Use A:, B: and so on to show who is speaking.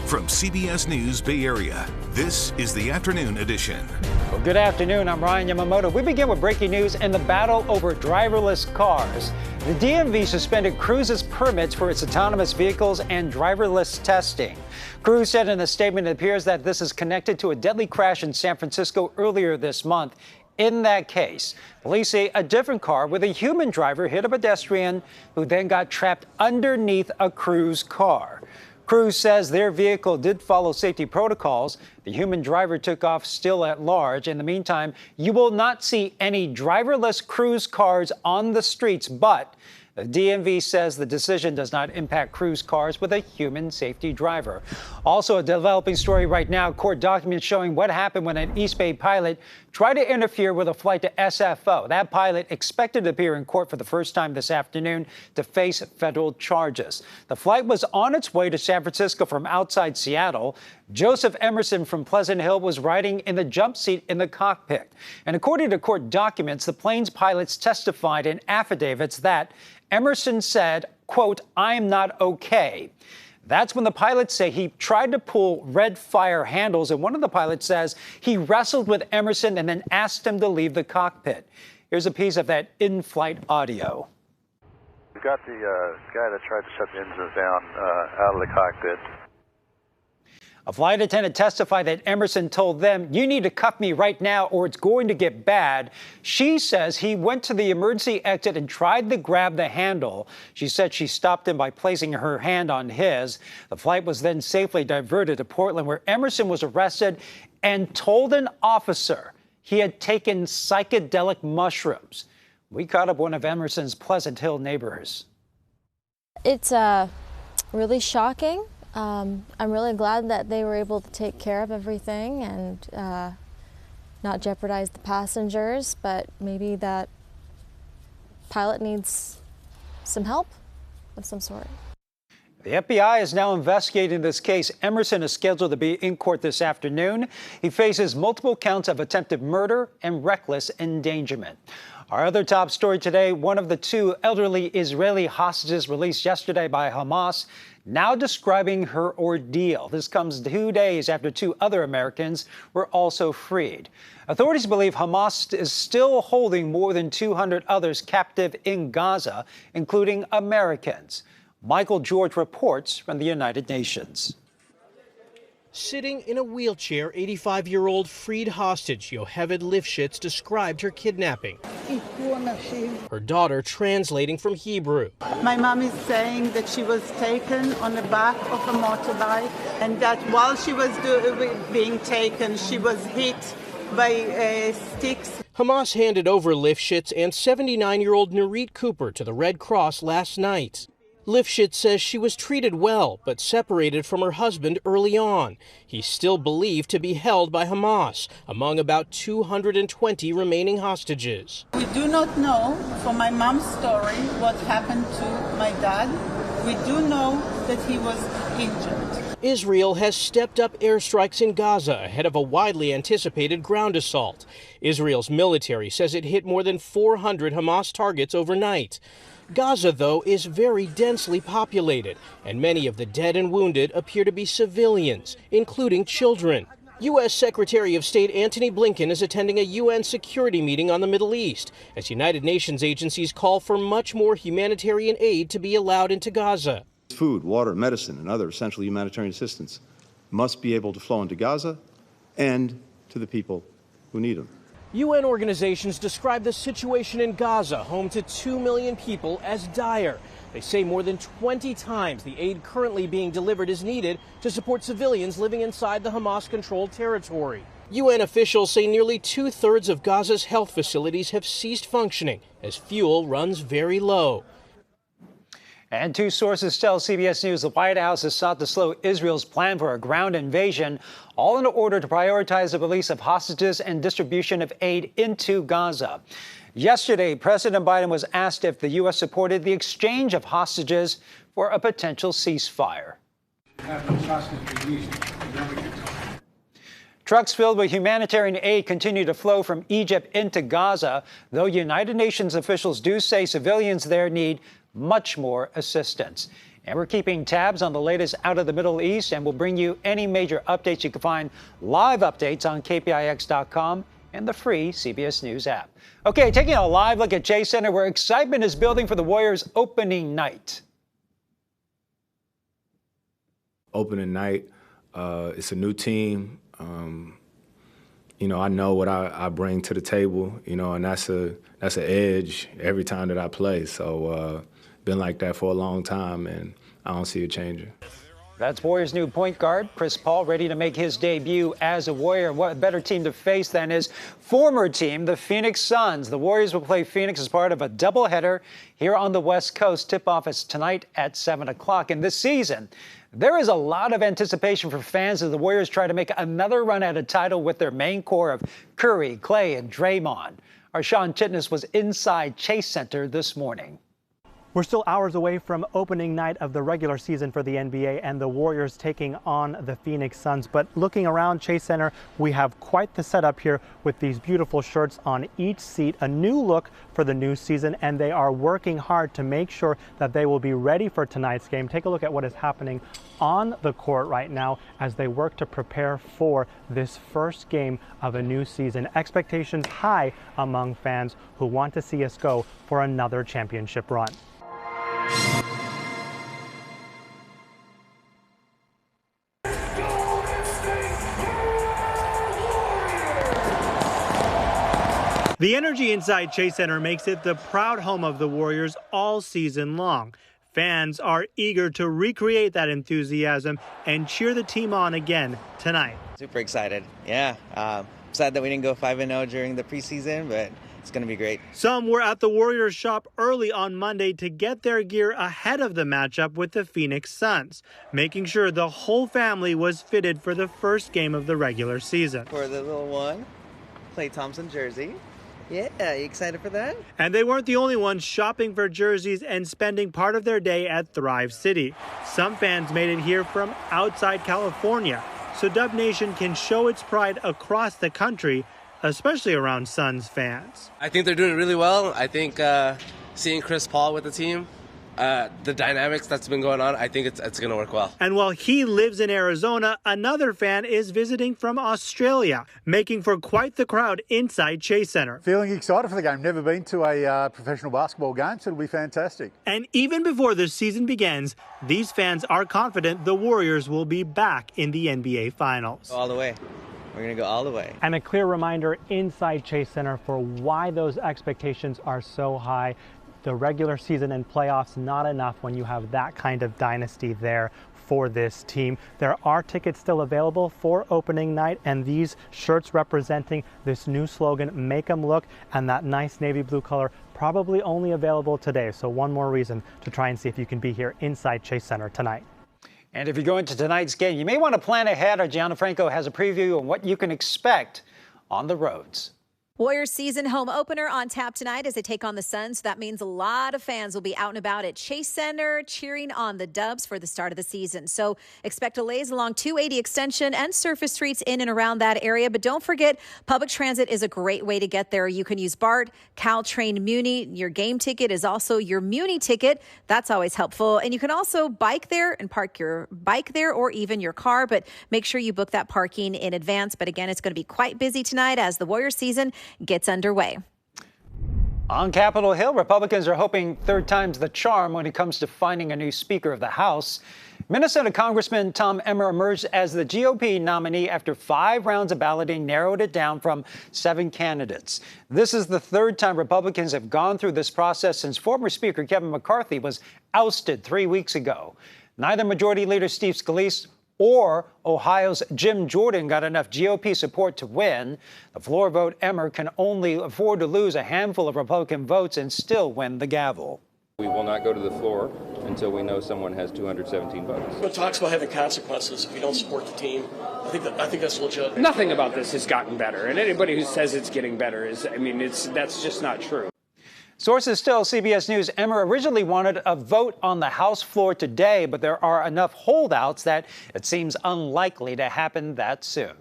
A: From CBS News Bay Area, this is the Afternoon Edition.
B: Well, good afternoon. I'm Ryan Yamamoto. We begin with breaking news in the battle over driverless cars. The DMV suspended Cruise's permits for its autonomous vehicles and driverless testing. Cruise said in a statement it appears that this is connected to a deadly crash in San Francisco earlier this month. In that case, police say a different car with a human driver hit a pedestrian who then got trapped underneath a Cruise car. Cruise says their vehicle did follow safety protocols. The human driver took off still at large. In the meantime, you will not see any driverless Cruise cars on the streets, but the DMV says the decision does not impact Cruise cars with a human safety driver. Also, a developing story right now, court documents showing what happened when an East Bay pilot tried to interfere with a flight to SFO. That pilot expected to appear in court for the first time this afternoon to face federal charges. The flight was on its way to San Francisco from outside Seattle. Joseph Emerson from Pleasant Hill was riding in the jump seat in the cockpit. And according to court documents, the plane's pilots testified in affidavits that Emerson said, quote, "I'm not okay." That's when the pilots say he tried to pull red fire handles, and one of the pilots says he wrestled with Emerson and then asked him to leave the cockpit. Here's a piece of that in-flight audio.
C: We've got the guy that tried to shut the engines down out of the cockpit.
B: A flight attendant testified that Emerson told them, "You need to cuff me right now or it's going to get bad." She says he went to the emergency exit and tried to grab the handle. She said she stopped him by placing her hand on his. The flight was then safely diverted to Portland, where Emerson was arrested and told an officer he had taken psychedelic mushrooms. We caught up one of Emerson's Pleasant Hill neighbors.
D: It's really shocking. I'm really glad that they were able to take care of everything and not jeopardize the passengers, but maybe that pilot needs some help of some sort.
B: The FBI is now investigating this case. Emerson is scheduled to be in court this afternoon. He faces multiple counts of attempted murder and reckless endangerment. Our other top story today, one of the two elderly Israeli hostages released yesterday by Hamas, now describing her ordeal. This comes 2 days after two other Americans were also freed. Authorities believe Hamas is still holding more than 200 others captive in Gaza, including Americans. Michael George reports from the United Nations.
E: Sitting in a wheelchair, 85-year-old freed hostage Yocheved Lifshitz described her kidnapping. Her daughter translating from Hebrew.
F: My mom is saying that she was taken on the back of a motorbike and that while she was being taken, she was hit by sticks.
E: Hamas handed over Lifshitz and 79-year-old Nurit Cooper to the Red Cross last night. Lifshitz says she was treated well, but separated from her husband early on. He's still believed to be held by Hamas, among about 220 remaining hostages.
F: We do not know, from my mom's story, what happened to my dad. We do know that he was injured.
E: Israel has stepped up airstrikes in Gaza ahead of a widely anticipated ground assault. Israel's military says it hit more than 400 Hamas targets overnight. Gaza, though, is very densely populated, and many of the dead and wounded appear to be civilians, including children. U.S. Secretary of State Antony Blinken is attending a UN security meeting on the Middle East, as United Nations agencies call for much more humanitarian aid to be allowed into Gaza.
G: Food, water, medicine, and other essential humanitarian assistance must be able to flow into Gaza and to the people who need them.
E: UN organizations describe the situation in Gaza, home to 2 million people, as dire. They say more than 20 times the aid currently being delivered is needed to support civilians living inside the Hamas-controlled territory. UN officials say nearly 2/3 of Gaza's health facilities have ceased functioning as fuel runs very low.
B: And two sources tell CBS News the White House has sought to slow Israel's plan for a ground invasion, all in order to prioritize the release of hostages and distribution of aid into Gaza. Yesterday, President Biden was asked if the U.S. supported the exchange of hostages for a potential ceasefire. Trucks filled with humanitarian aid continue to flow from Egypt into Gaza, though United Nations officials do say civilians there need much more assistance. And we're keeping tabs on the latest out of the Middle East, and we'll bring you any major updates. You can find live updates on KPIX.com and the free CBS News app. Okay, taking a live look at Chase Center, where excitement is building for the Warriors' opening night.
H: Opening night, it's a new team. I know what I bring to the table, and that's an edge every time that I play. So been like that for a long time, and I don't see it changing.
B: That's Warriors' new point guard, Chris Paul, ready to make his debut as a Warrior. What better team to face than his former team, the Phoenix Suns. The Warriors will play Phoenix as part of a doubleheader here on the West Coast. Tip-off is tonight at 7 o'clock. And this season, there is a lot of anticipation for fans as the Warriors try to make another run at a title with their main core of Curry, Klay, and Draymond. Our Sean Chitness was inside Chase Center this morning.
I: We're still hours away from opening night of the regular season for the NBA and the Warriors taking on the Phoenix Suns. But looking around Chase Center, we have quite the setup here with these beautiful shirts on each seat, a new look for the new season, and they are working hard to make sure that they will be ready for tonight's game. Take a look at what is happening on the court right now as they work to prepare for this first game of a new season. Expectations high among fans who want to see us go for another championship run. The energy inside Chase Center makes it the proud home of the Warriors all season long. Fans are eager to recreate that enthusiasm and cheer the team on again tonight.
J: Super excited. Yeah. Sad that we didn't go 5-0 during the preseason, but it's going to be great.
I: Some were at the Warriors shop early on Monday to get their gear ahead of the matchup with the Phoenix Suns, making sure the whole family was fitted for the first game of the regular season.
J: For the little one, Klay Thompson jersey. Yeah, you excited for that?
I: And they weren't the only ones shopping for jerseys and spending part of their day at Thrive City. Some fans made it here from outside California, so Dub Nation can show its pride across the country, especially around Suns fans.
K: I think they're doing really well. I think seeing Chris Paul with the team, the dynamics that's been going on, I think it's going to work well.
I: And while he lives in Arizona, another fan is visiting from Australia, making for quite the crowd inside Chase Center.
L: Feeling excited for the game. Never been to a professional basketball game, so it'll be fantastic.
I: And even before the season begins, these fans are confident the Warriors will be back in the NBA Finals.
J: All the way. We're going to go all the way.
I: And a clear reminder inside Chase Center for why those expectations are so high. The regular season and playoffs, not enough when you have that kind of dynasty there for this team. There are tickets still available for opening night, and these shirts representing this new slogan, Make 'em Look, and that nice navy blue color, probably only available today. So one more reason to try and see if you can be here inside Chase Center tonight.
B: And if you go into tonight's game, you may want to plan ahead. Our Gianna Franco has a preview on what you can expect on the roads.
M: Warriors season home opener on tap tonight as they take on the Suns. That means a lot of fans will be out and about at Chase Center cheering on the Dubs for the start of the season. So expect delays along 280 Extension and surface streets in and around that area. But don't forget, public transit is a great way to get there. You can use BART, Caltrain, Muni. Your game ticket is also your Muni ticket. That's always helpful. And you can also bike there and park your bike there or even your car. But make sure you book that parking in advance. But again, it's going to be quite busy tonight as the Warriors season gets underway.
B: On Capitol Hill, Republicans are hoping third time's the charm when it comes to finding a new Speaker of the House. Minnesota Congressman Tom Emmer emerged as the GOP nominee after 5 rounds of balloting narrowed it down from 7 candidates. This is the third time Republicans have gone through this process since former Speaker Kevin McCarthy was ousted 3 weeks ago. Neither Majority Leader Steve Scalise or Ohio's Jim Jordan got enough GOP support to win. The floor vote, Emmer can only afford to lose a handful of Republican votes and still win the gavel.
N: We will not go to the floor until we know someone has 217 votes.
O: It talks about having consequences if you don't support the team. I think that's legit.
P: Nothing about this has gotten better, and anybody who says it's getting better that's just not true.
B: Sources tell CBS News Emmer originally wanted a vote on the House floor today, but there are enough holdouts that it seems unlikely to happen that soon.